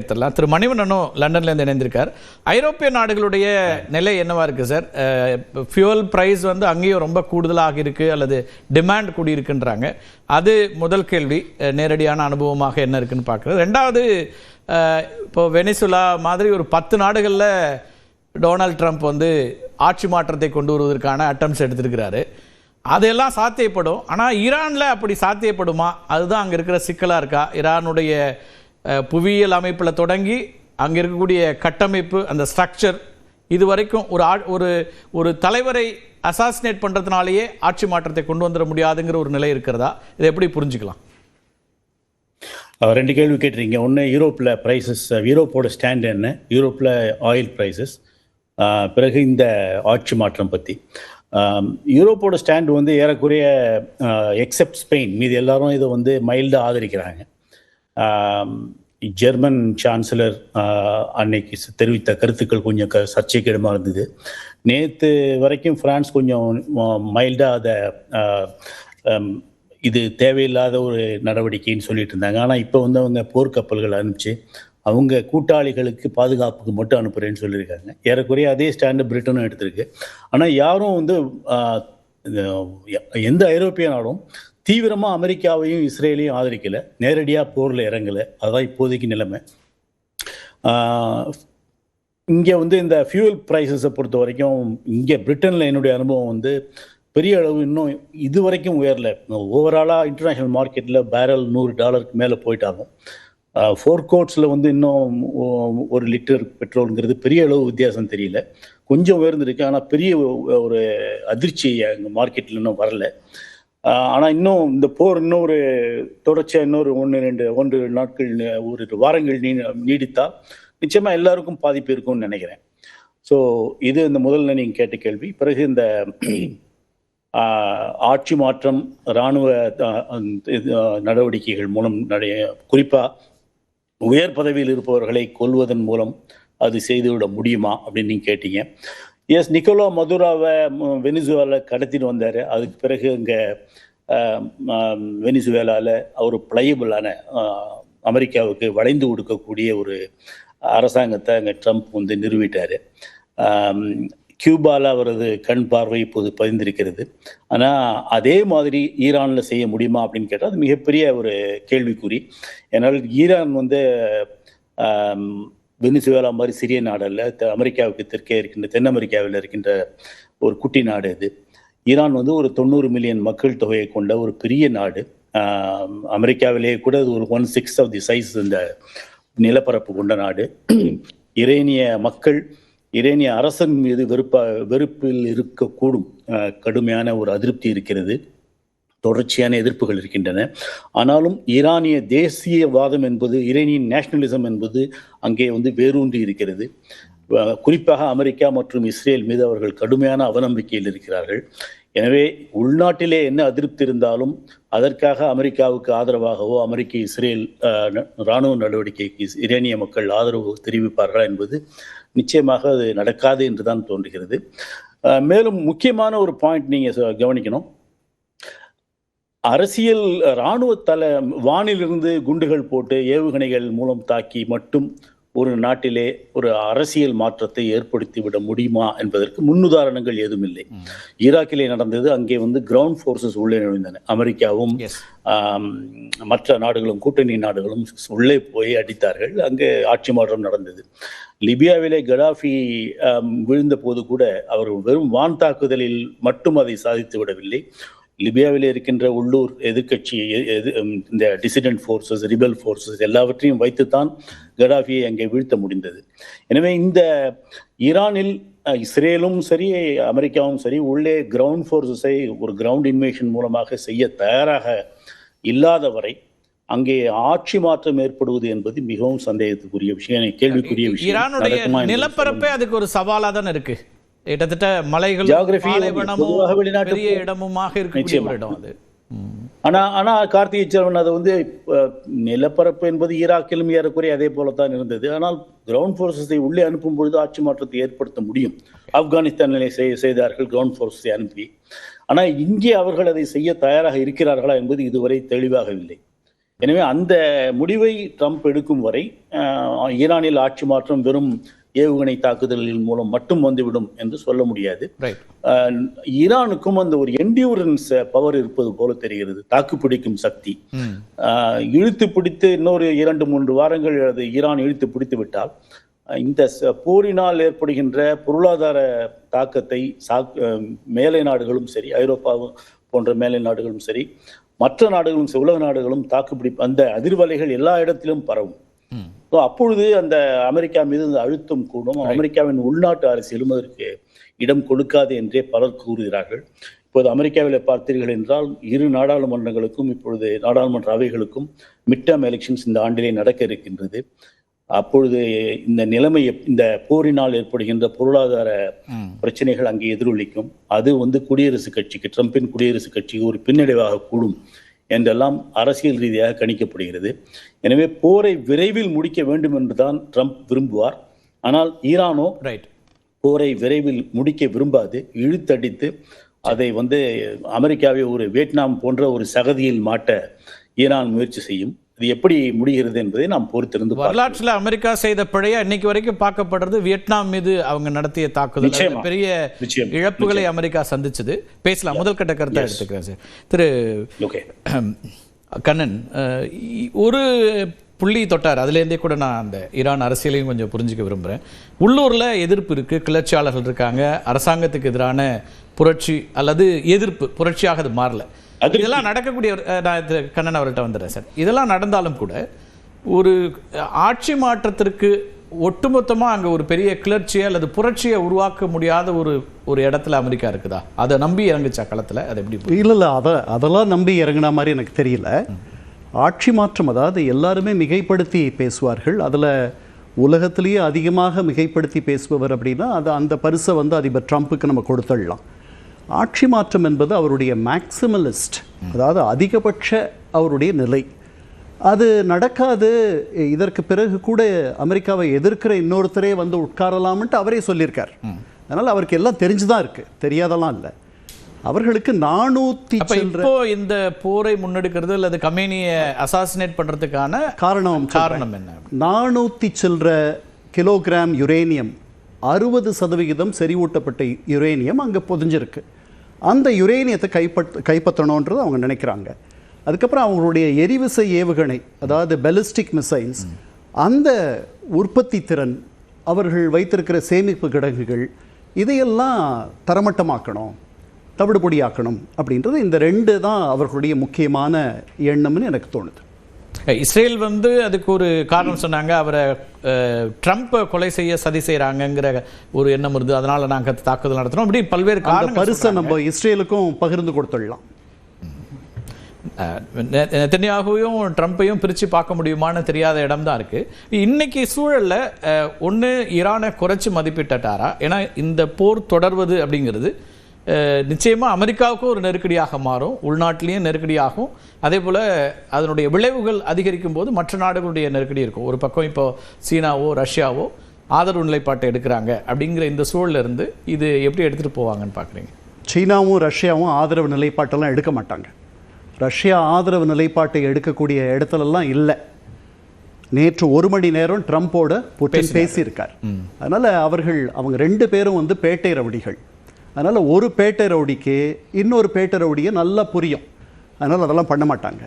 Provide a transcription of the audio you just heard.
எடுத்துடலாம். திரு மணிவண்ணனும் லண்டன்லேருந்து இணைந்திருக்கார். ஐரோப்பிய நாடுகளுடைய நிலை என்னவா இருக்குது சார்? ஃபியூவல் ப்ரைஸ் வந்து அங்கேயும் ரொம்ப கூடுதலாக இருக்குது அல்லது டிமாண்ட் கூடியிருக்குன்றாங்க. அது முதல் கேள்வி, நேரடியான அனுபவமாக என்ன இருக்குன்னு பார்க்குறது. ரெண்டாவது, இப்போ வெனிசுலா மாதிரி ஒரு 10 நாடுகளில் டொனால்ட் ட்ரம்ப் வந்து ஆட்சி மாற்றத்தை கொண்டு வருவதற்கான அட்டம்ஸ் எடுத்திருக்கிறாரு. அதெல்லாம் சாத்தியப்படும். ஆனால் ஈரானில் அப்படி சாத்தியப்படுமா? அதுதான் அங்கே இருக்கிற சிக்கலாக இருக்கா? ஈரானுடைய புவியியல் அமைப்பில் தொடங்கி அங்கே இருக்கக்கூடிய கட்டமைப்பு, அந்த ஸ்ட்ரக்சர், இது வரைக்கும் ஒரு தலைவரை அசாசினேட் பண்ணுறதுனாலேயே ஆட்சி மாற்றத்தை கொண்டு வந்துட முடியாதுங்கிற ஒரு நிலை இருக்கிறதா? இதை எப்படி புரிஞ்சுக்கலாம்? 2 கேள்வி கேட்டுறீங்க. ஒன்று, யூரோப்பில் ப்ரைஸஸ், யூரோப்போட ஸ்டாண்ட் என்ன, யூரோப்பில் ஆயில் ப்ரைஸஸ், பிறகு இந்த ஆட்சி மாற்றம் பற்றி. யூரோப்போட ஸ்டாண்ட் வந்து ஏறக்குறைய எக்ஸப்ட் ஸ்பெயின், மீது எல்லாரும் இதை வந்து மைல்டாக ஆதரிக்கிறாங்க. ஜெர்மன் சான்சலர் அன்னைக்கு தெரிவித்த கருத்துக்கள் கொஞ்சம் சர்ச்சைக்கிடமாக இருந்தது. நேற்று வரைக்கும் ஃப்ரான்ஸ் கொஞ்சம் மைல்டாக அதை இது தேவையில்லாத ஒரு நடவடிக்கைன்னு சொல்லிட்டு இருந்தாங்க. ஆனால் இப்போ வந்து அவங்க போர்க்கப்பல்கள் அனுப்பிச்சு அவங்க கூட்டாளிகளுக்கு பாதுகாப்புக்கு மட்டும் அனுப்புகிறேன்னு சொல்லியிருக்காங்க. ஏறக்குறைய அதே ஸ்டாண்டு பிரிட்டனும் எடுத்திருக்கு. ஆனால் யாரும் வந்து எந்த ஐரோப்பிய நாடும் தீவிரமாக அமெரிக்காவையும் இஸ்ரேலையும் ஆதரிக்கலை, நேரடியாக போரில் இறங்கலை. அதுதான் இப்போதைக்கு நிலைமை. இங்கே வந்து இந்த ஃபியூவல் ப்ரைஸஸை பொறுத்த வரைக்கும் இங்கே பிரிட்டனில் என்னுடைய அனுபவம் வந்து பெரிய அளவு இன்னும் இது வரைக்கும் உயரல. ஓவராலாக இன்டர்நேஷ்னல் மார்க்கெட்டில் பேரல் $100 மேலே போயிட்டாகும். ஃபோர்கோட்ஸில் வந்து இன்னும் 1 லிட்டர் பெட்ரோலுங்கிறது பெரிய அளவு வித்தியாசம் தெரியல. கொஞ்சம் உயர்ந்திருக்கு, ஆனால் பெரிய ஒரு அதிர்ச்சி எங்கள் மார்க்கெட்டில் இன்னும் வரல. ஆனால் இன்னும் இந்த போர் இன்னும் ஒரு தொடர்ச்சியாக இன்னொரு 1 நாட்கள், 1 வாரங்கள் நீடித்தால் நிச்சயமாக எல்லாருக்கும் பாதிப்பு இருக்கும்னு நினைக்கிறேன். ஸோ இது இந்த முதல்ல நீங்கள் கேட்ட கேள்வி. பிறகு இந்த ஆட்சி மாற்றம், இராணுவ நடவடிக்கைகள் மூலம் குறிப்பாக உயர் பதவியில் இருப்பவர்களை கொல்வதன் மூலம் அது செய்துவிட முடியுமா அப்படின்னு நீங்கள் கேட்டீங்க. எஸ், நிக்கோலா மதுராவை வெனிசுவேலா கடத்திட்டு வந்தார். அதுக்கு பிறகு இங்கே வெனிசுவேலாவில் ஒரு பிளையபிளான அமெரிக்காவுக்கு வளைந்து கொடுக்கக்கூடிய ஒரு அரசாங்கத்தை அங்கே ட்ரம்ப் வந்து நிறுவிட்டார். கியூபாவில் அவரது கண் பார்வை இப்போது பதிந்திருக்கிறது. ஆனால் அதே மாதிரி ஈரானில் செய்ய முடியுமா அப்படின்னு கேட்டால் அது மிகப்பெரிய ஒரு கேள்விக்குறி. ஏன்னால் ஈரான் வந்து வெனிசுவேலா மாதிரி சிறிய நாடு அல்ல. அமெரிக்காவுக்கு தெற்கே இருக்கின்ற, தென் அமெரிக்காவில் இருக்கின்ற ஒரு குட்டி நாடு இது. ஈரான் வந்து ஒரு 90 மில்லியன் மக்கள் தொகையை கொண்ட ஒரு பெரிய நாடு. அமெரிக்காவிலேயே கூட அது ஒரு 1/6 ஆஃப் தி சைஸ் இந்த நிலப்பரப்பு கொண்ட நாடு. ஈரானிய மக்கள் ஈரானிய அரசன் மீது வெறுப்பில் இருக்கக்கூடும் கடுமையான ஒரு அதிருப்தி இருக்கிறது. தொடர்ச்சியான எதிர்ப்புகள் இருக்கின்றன. ஆனாலும் ஈரானிய தேசியவாதம் என்பது, ஈரானியன் நேஷனலிசம் என்பது அங்கே வந்து வேரூன்றி இருக்கிறது. குறிப்பாக அமெரிக்கா மற்றும் இஸ்ரேல் மீது அவர்கள் கடுமையான அவநம்பிக்கையில் இருக்கிறார்கள். எனவே உள்நாட்டிலே என்ன அதிருப்தி இருந்தாலும் அதற்காக அமெரிக்காவுக்கு ஆதரவாகவோ அமெரிக்க இஸ்ரேல் இராணுவ நடவடிக்கைக்கு ஈரானிய மக்கள் ஆதரவு தெரிவிப்பார்களா என்பது நிச்சயமாக அது நடக்காது என்று தான் தோன்றுகிறது. மேலும் முக்கியமான ஒரு பாயிண்ட் நீங்கள் கவனிக்கணும். அரசியல் இராணுவ வானிலிருந்து குண்டுகள் போட்டு ஏவுகணைகள் மூலம் தாக்கி மட்டும் ஒரு நாட்டிலே ஒரு அரசியல் மாற்றத்தை ஏற்படுத்தி விட முடியுமா என்பதற்கு முன்னுதாரணங்கள் ஏதும் இல்லை. ஈராக்கிலே நடந்தது. அங்கே வந்து கிரவுண்ட் ஃபோர்ஸஸ் உள்ளே நுழைந்தன. அமெரிக்காவும் மற்ற நாடுகளும், கூட்டணி நாடுகளும் உள்ளே போய் அடித்தார்கள். அங்கே ஆட்சி மாற்றம் நடந்தது. லிபியாவிலே கடாஃபி விழுந்த போது கூட அவர் வெறும் வான் தாக்குதலில் மட்டும் அதை சாதித்து விடவில்லை. லிபியாவில் இருக்கின்ற உள்ளூர் எதிர்கட்சி, இந்த டிசிடென்ட் ஃபோர்ஸஸ், ரிபல் ஃபோர்ஸஸ் எல்லாவற்றையும் வைத்துத்தான் கடாஃபியை அங்கே வீழ்த்த முடிந்தது. எனவே இந்த ஈரானில் இஸ்ரேலும் சரி அமெரிக்காவும் சரி உள்ளே கிரவுண்ட் ஃபோர்ஸஸை ஒரு கிரவுண்ட் இன்வேஷன் மூலமாக செய்ய தயாராக இல்லாத வரை அங்கே ஆட்சி மாற்றம் ஏற்படுவது என்பது மிகவும் சந்தேகத்துக்குரிய விஷயம், கேள்விக்குரிய விஷயம். ஈரானுடைய நிலப்பரப்பே அதுக்கு ஒரு சவாலாக தானே இருக்கு. கிட்டத்தட்ட மலைகள், பெரிய இடமுமாக இருக்கக்கூடிய ஒரு இடம் அது. ஆனா கார்த்திகை செல்வன், அது வந்து நிலப்பரப்பு என்பது ஈராக்கிலும் ஏறக்குறைய அதே போலத்தான் இருந்தது. ஆனால் கிரவுண்ட் ஃபோர்ஸஸை உள்ளே அனுப்பும் பொழுது ஆட்சி மாற்றத்தை ஏற்படுத்த முடியும். ஆப்கானிஸ்தானிலே செய்தார்கள் கிரவுண்ட் ஃபோர்ஸை அனுப்பி. ஆனால் இங்கே அவர்கள் அதை செய்ய தயாராக இருக்கிறார்களா என்பது இதுவரை தெளிவாகவில்லை. எனவே அந்த முடிவை ட்ரம்ப் எடுக்கும் வரை ஈரானில் ஆட்சி மாற்றம் வெறும் ஏவுகணை தாக்குதல்களின் மூலம் மட்டும் வந்துவிடும் என்று சொல்ல முடியாது. ஈரானுக்கும் அந்த ஒரு என்டியூரன்ஸ் பவர் இருப்பது போல தெரிகிறது, தாக்குப்பிடிக்கும் சக்தி. இழுத்து பிடித்து இன்னொரு 2-3 வாரங்கள் அது ஈரான் இழுத்து பிடித்து விட்டால் இந்த போரினால் ஏற்படுகின்ற பொருளாதார தாக்கத்தை மேலை நாடுகளும் சரி, ஐரோப்பா போன்ற மேலை நாடுகளும் சரி, மற்ற நாடுகளும் உலக நாடுகளும் அந்த அதிர்வலைகள் எல்லா இடத்திலும் பரவும். அப்பொழுது அந்த அமெரிக்கா மீது அந்த அழுத்தம் கூடும். அமெரிக்காவின் உள்நாட்டு அரசியலும் அதற்கு இடம் கொடுக்காது என்றே பலர் கூறுகிறார்கள். இப்போது அமெரிக்காவில் பார்த்தீர்கள் என்றால் 2 நாடாளுமன்றங்களுக்கும் இப்பொழுது நாடாளுமன்ற அவைகளுக்கும் மிட் டேர்ம் எலெக்ஷன்ஸ் இந்த ஆண்டிலே நடக்க இருக்கின்றது. அப்பொழுது இந்த நிலைமை, இந்த போரினால் ஏற்படுகின்ற பொருளாதார பிரச்சனைகள் அங்கே எதிரொலிக்கும். அது குடியரசுக் கட்சிக்கு, ட்ரம்பின் குடியரசுக் கட்சிக்கு ஒரு பின்னடைவாக கூடும் என்றெல்லாம் அரசியல் ரீதியாக கணிக்கப்படுகிறது. எனவே போரை விரைவில் முடிக்க வேண்டும் என்றுதான் ட்ரம்ப் விரும்புவார். ஆனால் ஈரானோ போரை விரைவில் முடிக்க விரும்பாது. இழுத்தடித்து அதை அமெரிக்காவை ஒரு வியட்நாம் போன்ற ஒரு சகதியில் மாட்ட ஈரான் முயற்சி செய்யும். இது எப்படி முடிகிறது என்பதை நாம் பொறுத்திருந்து வரலாற்றில் அமெரிக்கா செய்த பிழையா இன்னைக்கு வரைக்கும் பார்க்கப்படுறது வியட்நாம் மீது அவங்க நடத்திய தாக்குதல் பெரிய இழப்புகளை அமெரிக்கா சந்திச்சது. பேசலாம். முதல் கட்ட கருத்தை எடுத்துக்கிறேன் சார். திரு கண்ணன் ஒரு புள்ளி தொட்டார். அதுலேருந்தே கூட நான் அந்த ஈரான் அரசியலையும் கொஞ்சம் புரிஞ்சுக்க விரும்புகிறேன். உள்ளூரில் எதிர்ப்பு இருக்குது, கிளர்ச்சியாளர்கள் இருக்காங்க, அரசாங்கத்துக்கு எதிரான புரட்சி அல்லது எதிர்ப்பு புரட்சியாக அது மாறல. இதெல்லாம் நடக்கக்கூடிய, நான் கண்ணன் அவர்கிட்ட வந்துடுறேன் சார். இதெல்லாம் நடந்தாலும் கூட ஒரு ஆட்சி மாற்றத்திற்கு ஒட்டுமொத்தமாக அங்கே ஒரு பெரிய கிளர்ச்சியை அல்லது புரட்சியை உருவாக்க முடியாத ஒரு இடத்துல அமெரிக்கா இருக்குதா? அதை நம்பி இறங்குச்சா களத்தில்? அது எப்படி? இல்லை, அதெல்லாம் நம்பி இறங்கின மாதிரி எனக்கு தெரியல. ஆட்சி மாற்றம், அதாவது எல்லாருமே மிகைப்படுத்தி பேசுவார்கள். அதில் உலகத்திலேயே அதிகமாக மிகைப்படுத்தி பேசுபவர் அப்படின்னா அது அந்த பரிசை அதிபர் ட்ரம்ப்புக்கு நம்ம கொடுத்துடலாம். ஆட்சி மாற்றம் என்பது அவருடைய மேக்சிமலிஸ்ட், அதாவது அதிகபட்ச அவருடைய நிலை. அது நடக்காது. இதற்கு பிறகு கூட அமெரிக்காவை எதிர்க்கிற இன்னொருத்தரே உட்காரலாம்ட்டு அவரே சொல்லியிருக்கார். அதனால் அவருக்கு எல்லாம் தெரிஞ்சுதான் இருக்கு, தெரியாதெல்லாம் இல்லை. அவர்களுக்கு 400 இந்த போரை முன்னெடுக்கிறது அல்லது கமேனியை அசாசினேட் பண்றதுக்கான காரணம் என்ன? 400 சில்லற கிலோகிராம் யுரேனியம், 60% செறிவூட்டப்பட்ட யுரேனியம் அங்கே பொதிஞ்சிருக்கு. அந்த யுரேனியத்தை கைப்பற்றணுன்றது அவங்க நினைக்கிறாங்க. அதுக்கப்புறம் அவங்களுடைய எரிவிசை ஏவுகணை, அதாவது பெலிஸ்டிக் மிசைல்ஸ், அந்த உற்பத்தி திறன், அவர்கள் வைத்திருக்கிற சேமிப்பு கிடங்குகள், இதையெல்லாம் தரமட்டமாக்கணும், தவிடுபொடியாக்கணும் அப்படின்றது இந்த 2 தான் அவர்களுடைய முக்கியமான எண்ணம்னு எனக்கு தோணுது. இஸ்ரேல் அதுக்கு ஒரு காரணம் சொன்னாங்க, அவரை ட்ரம்ப் கொலை செய்ய சதி செய்யறாங்கிற ஒரு எண்ணம் இருந்து, அதனால நாங்கள் தாக்குதல் நடத்துறோம், அப்படி பல்வேறு காரணம். பரிசை நம்ம இஸ்ரேலுக்கும் பகிர்ந்து கொடுத்துடலாம். நெத்தன்யாகுவையும் ட்ரம்ப்பையும் பிரித்து பார்க்க முடியுமான்னு தெரியாத இடம் தான் இருக்கு. இன்னைக்கு சூழலில் ஒன்று ஈரானை குறைச்சி மதிப்பிட்டாரா? ஏன்னா இந்த போர் தொடர்வது அப்படிங்கிறது நிச்சயமாக அமெரிக்காவுக்கும் ஒரு நெருக்கடியாக மாறும், உள்நாட்டிலையும் நெருக்கடியாகும். அதே போல் அதனுடைய விளைவுகள் அதிகரிக்கும் போது மற்ற நாடுகளுடைய நெருக்கடி இருக்கும். ஒரு பக்கம் இப்போ சீனாவோ ரஷ்யாவோ ஆதரவு நிலைப்பாட்டை எடுக்கிறாங்க. அப்படிங்கிற இந்த சூழலில் இருந்து இது எப்படி எடுத்துகிட்டு போவாங்கன்னு பார்க்குறீங்க? சீனாவும் ரஷ்யாவும் ஆதரவு நிலைப்பாட்டெல்லாம் எடுக்க மாட்டாங்க. ரஷ்யா ஆதரவு நிலைப்பாட்டை எடுக்கக்கூடிய இடத்துலலாம் இல்லை. நேற்று 1 மணி நேரம் ட்ரம்போட புட்டின் பேசியிருக்கார். அதனால் அவங்க 2 பேரும் பேட்டை ரவுடிகள். அதனால் ஒரு பேட்டை ரவுடிக்கு இன்னொரு பேட்டை ரவுடியை நல்லா புரியும். அதனால் அதெல்லாம் பண்ண மாட்டாங்க.